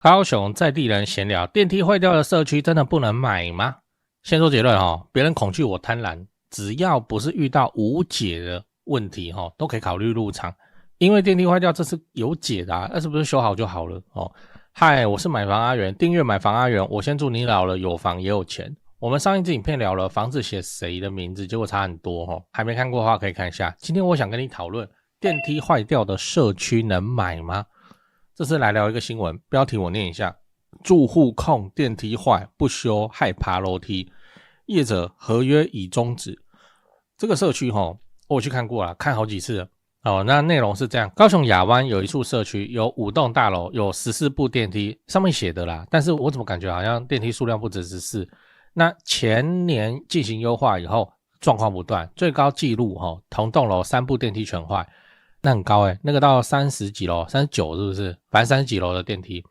高雄在地人閒聊，電梯壞掉的社區真的不能買嗎？先說結論別人恐懼我貪婪，只要不是遇到無解的問題都可以考慮入場，因為電梯壞掉這是有解的那是不是修好就好了嗨，我是買房阿元，訂閱買房阿元，我先祝你老了有房也有錢。我們上一支影片聊了房子寫誰的名字，結果差很多還沒看過的話可以看一下。今天我想跟你討論電梯壞掉的社區能買嗎？這次來聊一個新聞，標題我念一下：住戶控電梯壞不修，害爬樓梯，業者合約已終止。這個社區我去看過了，看好幾次了那內容是這樣：高雄亞灣有一處社區，有5棟大樓，有14部電梯，上面寫的啦，但是我怎麼感覺好像電梯數量不止14。那前年進行優化以後，狀況不斷，最高紀錄同棟樓3部電梯全壞。那很高那個到30幾樓，39是不是？反正30幾樓的電梯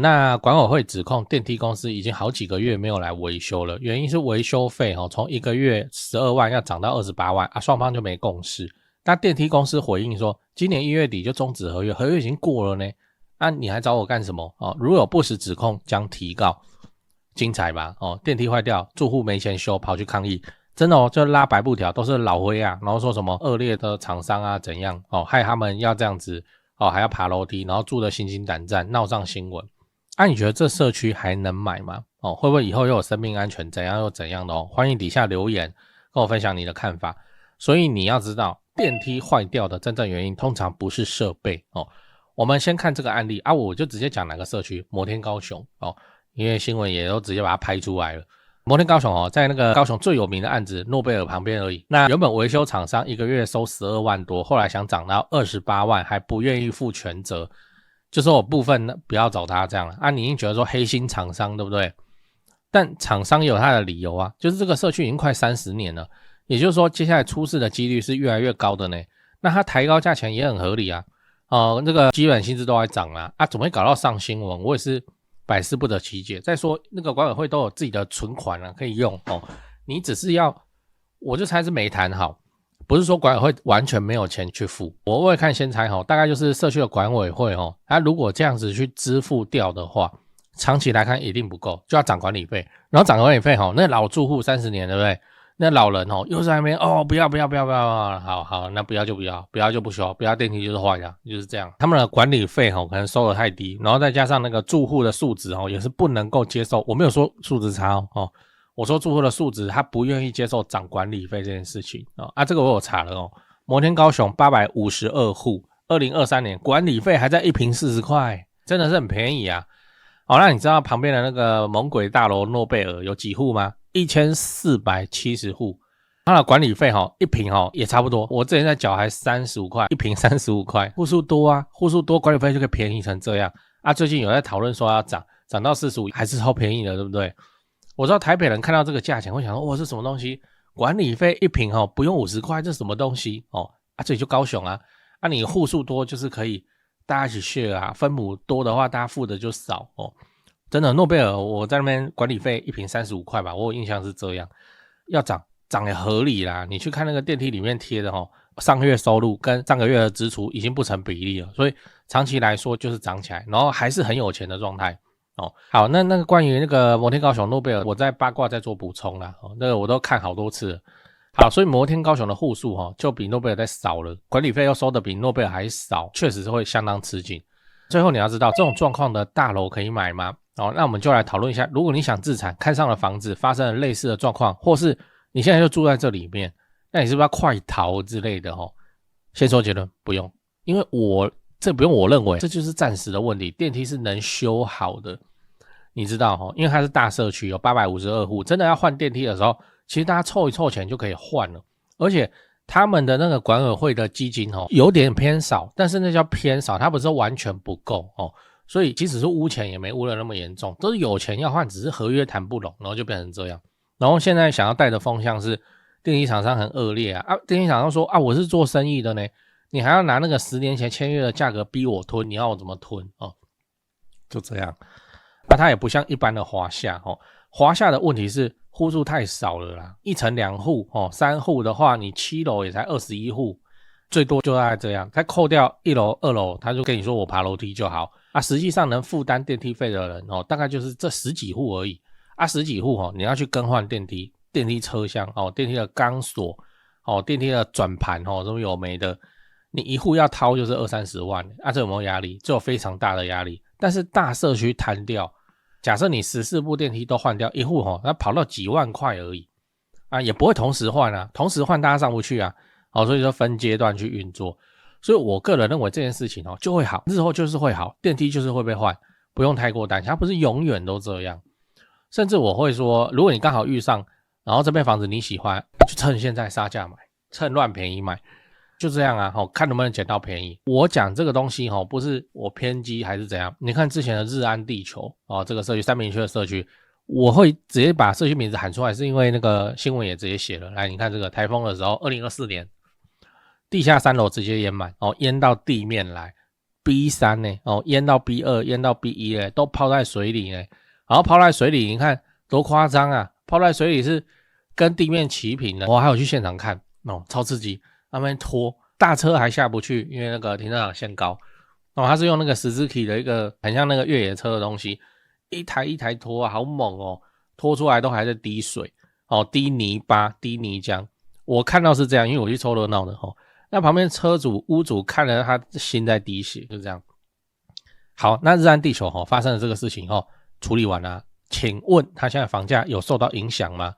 那管委會指控電梯公司已經好幾個月沒有來維修了，原因是維修費從1個月12萬要漲到28萬雙方就沒共識。那電梯公司回應說，今年1月底就終止合約，合約已經過了呢你還找我幹什麼如有不實指控將提告。精彩吧電梯壞掉，住戶沒錢修，跑去抗議，真的就拉白布條，都是老灰然後說什麼惡劣的廠商怎樣害他們要這樣子還要爬樓梯，然後住得心驚膽戰，鬧上新聞你覺得這社區還能買嗎會不會以後又有生命安全怎樣又怎樣的歡迎底下留言跟我分享你的看法。所以你要知道，電梯壞掉的真正原因通常不是設備我們先看這個案例我就直接講哪個社區，摩天高雄因為新聞也都直接把它拍出來了。摩天高雄在那個高雄最有名的案子諾貝爾旁邊而已。那原本維修廠商1個月收12萬多，後來想漲到28萬，還不願意負全責，就說我部分不要找他這樣你一定覺得說黑心廠商对不對？但廠商也有他的理由就是這個社區已經快30年了，也就是說接下來出事的幾率是越來越高的呢。那他抬高價錢也很合理那個基本薪資都在漲怎麼會搞到上新聞？我也是百思不得其解。再說那個管委會都有自己的存款可以用你只是要，我就猜是沒談好，不是說管委會完全沒有錢去付。我会看先猜大概就是社區的管委會如果這樣子去支付掉的話，長期來看一定不夠，就要漲管理費，然後漲管理費那老住戶30年對不對？那老人又在那邊不要，好，那不要就不要，不要就不修，不要電梯就是壞的，就是這樣。他們的管理費可能收得太低，然後再加上那個住戶的素質也是不能夠接受。我没有說素質差我說住戶的素質他不願意接受漲管理費這件事情這個我有查了摩天高雄852戶，2023年管理費還在1坪40塊，真的是很便宜那你知道旁邊的那個猛鬼大樓諾貝爾有幾戶嗎？1470戶，它的管理費1坪也差不多，我之前在繳還35塊，1坪35塊，戶數多戶數多管理費就可以便宜成這樣最近有在討論說要漲到45，還是超便宜的，对不對？我知道台北人看到這個價錢會想說，哇，這什麼東西？管理費1坪不用50塊，這是什麼東西這裡就高雄你戶數多就是可以大家一起 share 分母多的話大家付的就少真的諾貝爾我在那邊管理費1坪35塊吧，我有印象是這樣。要漲也合理啦，你去看那個電梯裡面貼的上個月收入跟上個月的支出已經不成比例了，所以長期来說就是漲起來，然後還是很有錢的狀態好，那個關於那個摩天高雄諾貝爾，我在八卦再做補充啦那個我都看好多次了。好，所以摩天高雄的戶數就比諾貝爾再少了，管理費又收的比諾貝爾還少，確實是會相當吃緊。最後你要知道，這種狀況的大樓可以買嗎？那我們就來討論一下，如果你想自產，看上了房子，發生了類似的狀況，或是你現在就住在這裡面，那你是不是要快逃之類的先說結論，不用，因為這不用我認為，這就是暫時的問題，電梯是能修好的。你知道因為它是大社區，有852戶，真的要換電梯的時候，其實大家湊一湊錢就可以換了，而且他們的那個管委會的基金有點偏少，但是那叫偏少，它不是完全不夠所以即使是污錢也沒污得那麼嚴重，都是有錢要換，只是合約談不攏，然後就變成這樣。然後現在想要帶的風向是電梯廠商很惡劣電梯廠商說我是做生意的呢，你還要拿那個10年前簽約的價格逼我吞，你要我怎么吞就這樣。它也不像一般的華廈華廈的問題是戶數太少了啦，1層2戶3戶的話，你7樓也才21戶最多就大概這樣。再扣掉1樓、2樓，他就跟你說我爬樓梯就好啊。實際上能負擔電梯費的人哦，大概就是這10幾戶而已啊。10幾戶哦，你要去更換電梯車廂哦，電梯的鋼索哦，電梯的轉盤哦，什麼有沒的，你一戶要掏就是20-30萬啊。這有沒有壓力？這有非常大的壓力。但是大社區攤掉，假設你14部電梯都換掉，一戶哦，那跑到幾萬塊而已啊，也不會同時換啊，同時換大家上不去啊。好，所以說分階段去運作，所以我個人認為這件事情就會好，日後就是會好，電梯就是會被換，不用太過擔心，它不是永遠都這樣。甚至我會說，如果你剛好遇上，然後這邊房子你喜歡，就趁現在殺價買，趁亂便宜買，就這樣啊，看能不能撿到便宜。我講這個東西不是我偏激還是怎樣，你看之前的日安地球這個社區三民區的社區，我會直接把社區名字喊出來，是因為那個新聞也直接寫了。來，你看這個台風的時候，2024年。地下3樓直接淹滿淹到地面來 ，B3 呢淹到 B2， 淹到 B1 呢，都泡在水裡呢。然後泡在水裡，你看多誇張啊！泡在水裡是跟地面齊平的。我還有去現場看超刺激，他們拖大車還下不去，因為那個停車場限高。他是用那個Suzuki的一個很像那個越野車的東西，一台一台拖啊，好猛哦！拖出來都還在滴水滴泥巴、滴泥漿。我看到是這樣，因為我去湊熱鬧的那旁邊車主、屋主看了他心在滴血，就這樣。好，那日安地球發生了這個事情處理完了，請問他現在房價有受到影響嗎？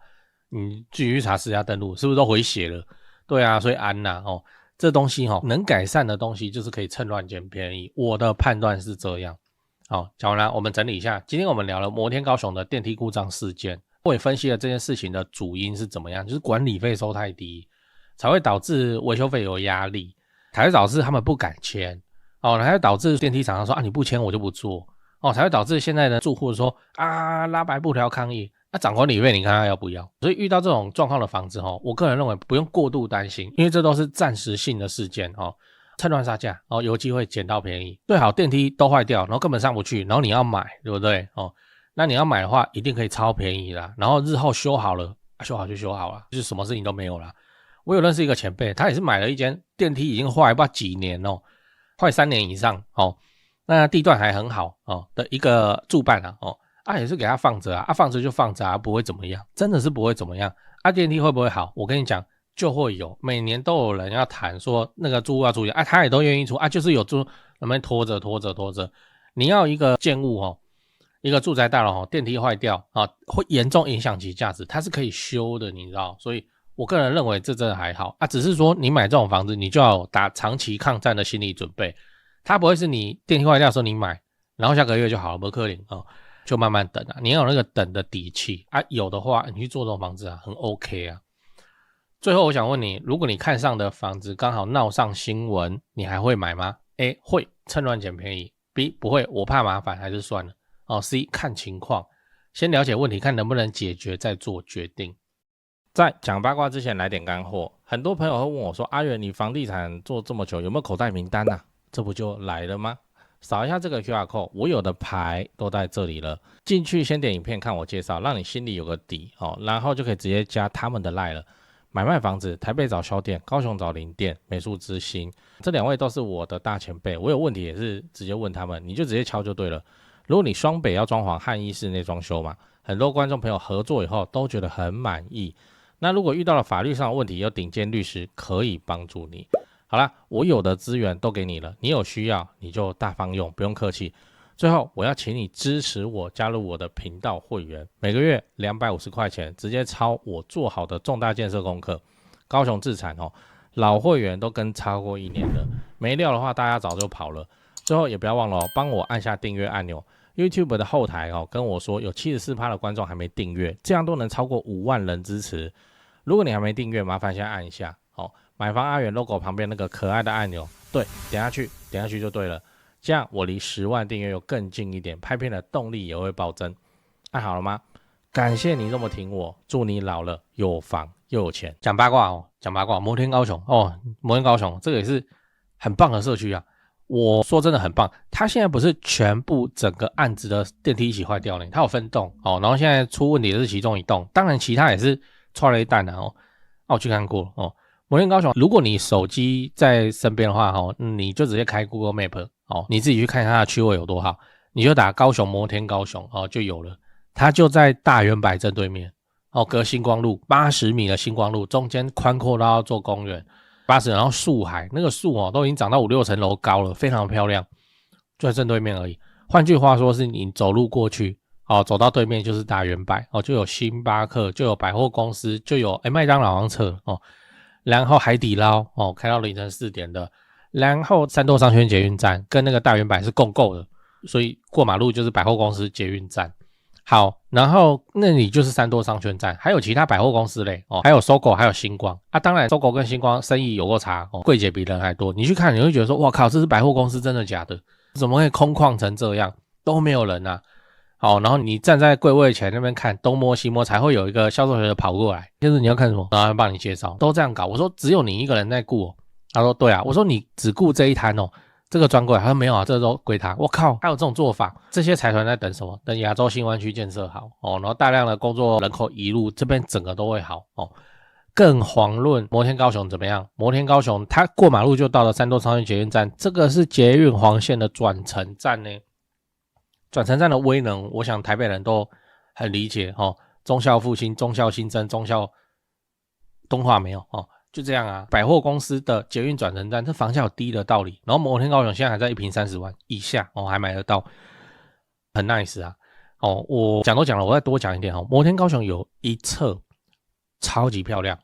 你繼續查實價登錄，是不是都回血了？對啊，所以安啦這東西能改善的東西就是可以趁亂撿便宜。我的判斷是這樣。好，講完了，我們整理一下，今天我們聊了摩天高雄的電梯故障事件，我也分析了這件事情的主因是怎麼樣，就是管理費收太低。才會導致維修費有壓力，才會導致他們不敢簽才會導致電梯廠商說你不簽我就不做才會導致現在的住戶說拉白布條抗議漲管理費你看他要不要。所以遇到這種狀況的房子我個人認為不用過度擔心，因為這都是暫時性的事件趁亂殺價有機會撿到便宜。最好電梯都壞掉，然後根本上不去，然後你要買，對不對那你要買的話一定可以超便宜啦，然後日後修好了修好就修好了，就是什麼事情都沒有啦。我有認識一個前輩，他也是買了一間電梯已經壞不知道幾年壞3年以上那地段還很好的一個住辦也是給他放着放着就放着不會怎麼樣，真的是不會怎麼樣電梯會不會好？我跟你講就會有，每年都有人要談說那個住戶要出錢他也都願意出就是有住那邊拖着，你要一個建物一個住宅大樓電梯壞掉會嚴重影響其價值，它是可以修的，你知道，所以我個人認為這真的還好只是說你買這種房子你就要有打長期抗戰的心理準備，它不會是你電梯壞掉的時候你買然後下個月就好了，不可能就慢慢等你要有那個等的底氣有的話你去做這種房子很 OK 最後我想問你，如果你看上的房子剛好鬧上新聞，你還會買嗎？ A 會，趁亂撿便宜。 B 不會，我怕麻煩還是算了C 看情況，先了解問題看能不能解決再做決定。在講八卦之前來點乾貨，很多朋友會問我說阿元你房地產做這麼久有沒有口袋名單這不就來了嗎？掃一下這個 QR code， 我有的牌都在這裡了，進去先點影片看我介紹，讓你心裡有個底然後就可以直接加他們的 LINE 了。買賣房子，台北找銷店，高雄找林店，美術之星，這2位都是我的大前輩，我有問題也是直接問他們，你就直接敲就對了。如果你雙北要裝潢漢意室內裝修嘛，很多觀眾朋友合作以後都覺得很滿意。那如果遇到了法律上的問題，有頂尖律師可以幫助你。好啦，我有的資源都給你了，你有需要你就大方用，不用客氣。最後我要請你支持我，加入我的頻道會員，每個月250塊錢，直接抄我做好的重大建設功課。高雄置產老會員都跟超過1年了，沒料的話大家早就跑了。最後也不要忘了幫我按下訂閱按鈕。YouTube 的後台跟我說有 74% 的觀眾還沒訂閱，這樣都能超過5萬人支持。如果你還沒訂閱，麻煩先按一下買房阿元 logo 旁邊那個可愛的按鈕，對，點下去就對了。這樣我離10萬訂閱又更近一點，拍片的動力也會暴增。按好了嗎？感謝你這麼挺我，祝你老了有房又有錢。講八卦講八卦，摩天高雄摩天高雄這個也是很棒的社區啊。我說真的很棒，它現在不是全部整個案子的電梯一起壞掉了，它有分棟然後現在出問題的是其中一棟，當然其他也是踹了一彈我去看過摩天高雄，如果你手機在身邊的話，你就直接開 Google Map，你自己去看一下它的區位有多好，你就打高雄摩天高雄，就有了。它就在大遠百正對面，隔星光路80米的星光路，中間寬闊到要做公園，80，然後樹海，那個樹都已經長到5-6層樓高了，非常漂亮，就在正對面而已。換句話說，是你走路過去，走到對面就是大遠百，就有星巴克，就有百貨公司，就有麥當勞好像撤了，然後海底撈開到凌晨4點的，然後三多商圈捷運站跟那個大遠百是共構的，所以過馬路就是百貨公司捷運站。好，然後那裡就是三多商圈站，還有其他百貨公司嘞，還有 SOGO， 還有星光啊。當然 SOGO 跟星光生意有夠差，櫃姐比人還多。你去看，你會覺得說，哇靠，這是百貨公司真的假的？怎麼會空曠成這樣，都沒有人啊？好，然後你站在櫃位前那邊看，東摸西摸，才會有一個銷售員跑過來，就是你要看什麼，然後幫你介紹，都這樣搞。我說只有你一個人在顧他說對啊，我說你只顧這一攤這個專櫃，他說沒有啊，這都歸他。我靠，還有這種做法？這些財團在等什麼？等亞洲新灣區建設好然後大量的工作人口移入，這邊整個都會好更遑論摩天高雄怎麼樣？摩天高雄它過馬路就到了三多商圈捷運站，這個是捷運黃線的轉乘站呢。轉乘站的威能，我想台北人都很理解忠孝復興、忠孝新生、忠孝敦化沒有就這樣啊。百貨公司的捷運轉乘站，這房價有低的道理。然後摩天高雄現在還在1坪30萬以下還買得到，很 nice 啊。我講都講了，我再多講一點摩天高雄有一側超級漂亮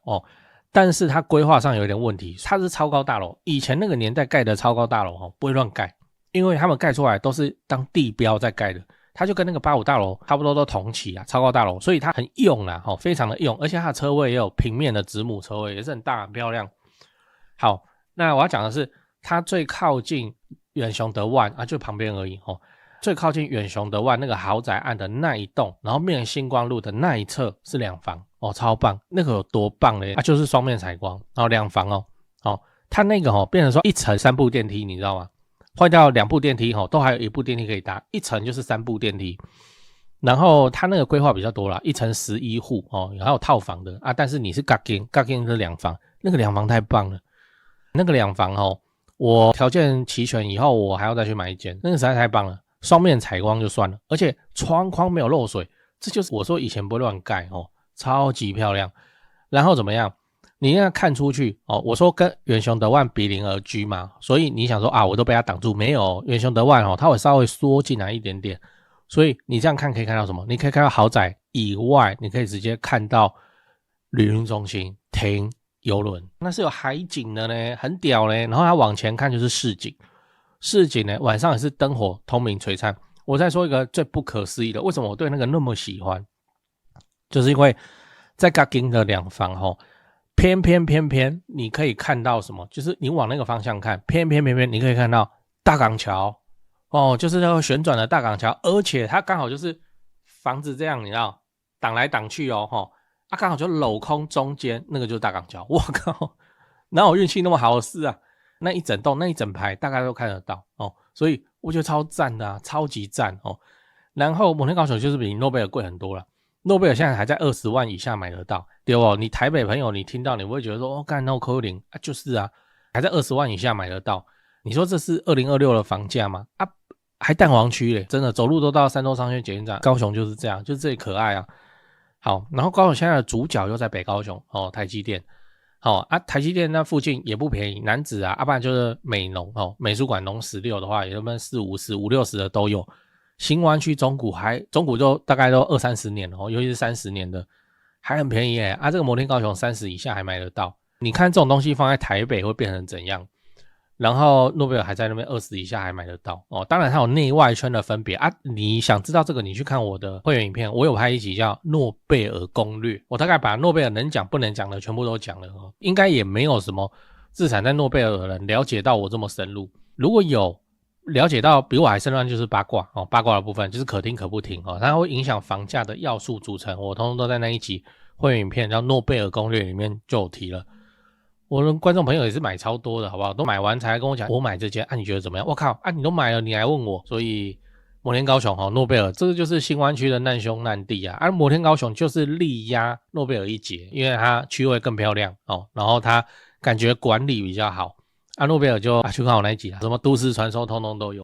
但是它規劃上有一點問題，它是超高大樓，以前那個年代蓋的超高大樓不會亂蓋。因為他們蓋出來都是當地標在蓋的，它就跟那個85大樓差不多都同期啊，超高大樓，所以它很用啦，非常的用，而且它的車位也有平面的子母車位，也是很大很漂亮。好，那我要講的是，它最靠近遠雄德萬啊，就旁邊而已最靠近遠雄德萬那個豪宅案的那一棟，然後面星光路的那一側是兩房超棒，那個有多棒嘞？就是雙面採光，然後兩房它那個變成說1層3部電梯，你知道嗎？換掉2部電梯都還有1部電梯可以搭，1層就是3部電梯。然後它那個規劃比較多啦，1層11戶還有套房的啊，但是你是嘎金是兩房，那個兩房太棒了。那個兩房我條件齊全以後，我還要再去買一間，那個實在太棒了。雙面採光就算了，而且窗框沒有漏水，這就是我說以前不會亂蓋超級漂亮。然後怎麼樣？你現在看出去我說跟遠雄德萬比鄰而居嘛，所以你想說啊，我都被它擋住，沒有遠雄德萬它會稍微縮進來一點點，所以你這樣看可以看到什麼？你可以看到豪宅以外，你可以直接看到旅運中心停郵輪，那是有海景的呢，很屌呢。然後它往前看就是市景，市景呢晚上也是燈火通明璀璨。我再說一個最不可思議的，為什麼我對那個那麼喜歡？就是因為在嘎金的兩房偏你可以看到什麼？就是你往那個方向看，偏你可以看到大港橋就是那個旋轉的大港橋，而且它剛好就是房子這樣，你知道擋來擋去剛好就鏤空中間那個就是大港橋。我靠，哪有運氣那麼好的事啊？那一整棟那一整排大概都看得到所以我覺得超讚的超級讚然後摩天高雄就是比諾貝爾貴很多了。諾貝爾現在還在20萬以下買得到，對哦，你台北朋友你聽到你不會覺得說幹no calling就是啊，還在20萬以下買得到。你說這是2026的房價嗎？還蛋黃區嘞，真的走路都到三多商圈捷運站。高雄就是這樣，就是這裡可愛啊。好，然後高雄現在的主角又在北高雄台積電。台積電那附近也不便宜，楠梓不然就是美濃美術館農16的話，也就40、50、50、60的都有。新灣區中古就大概都20-30年了尤其是30年的還很便宜耶這個摩天高雄30以下還買得到。你看這種東西放在台北會變成怎樣？然後諾貝爾還在那邊20以下還買得到當然它有內外圈的分別你想知道這個你去看我的會員影片，我有拍一集叫諾貝爾攻略，我大概把諾貝爾能講不能講的全部都講了應該也沒有什麼資產在諾貝爾的人了解到我這麼深入，如果有了解到比我還深入就是八卦八卦的部分就是可聽可不聽它會影響房價的要素組成，我通通都在那一集會員影片叫諾貝爾攻略裡面就有提了。我的觀眾朋友也是買超多的好不好，都買完才跟我講我買這間你覺得怎麼樣？我靠你都買了你還問我。所以摩天高雄諾貝爾這個就是新灣區的難兄難弟摩天高雄就是力壓諾貝爾一截，因為它區位更漂亮然後它感覺管理比較好。諾貝爾就去看我那一集啊，什麼都市傳說通通都有。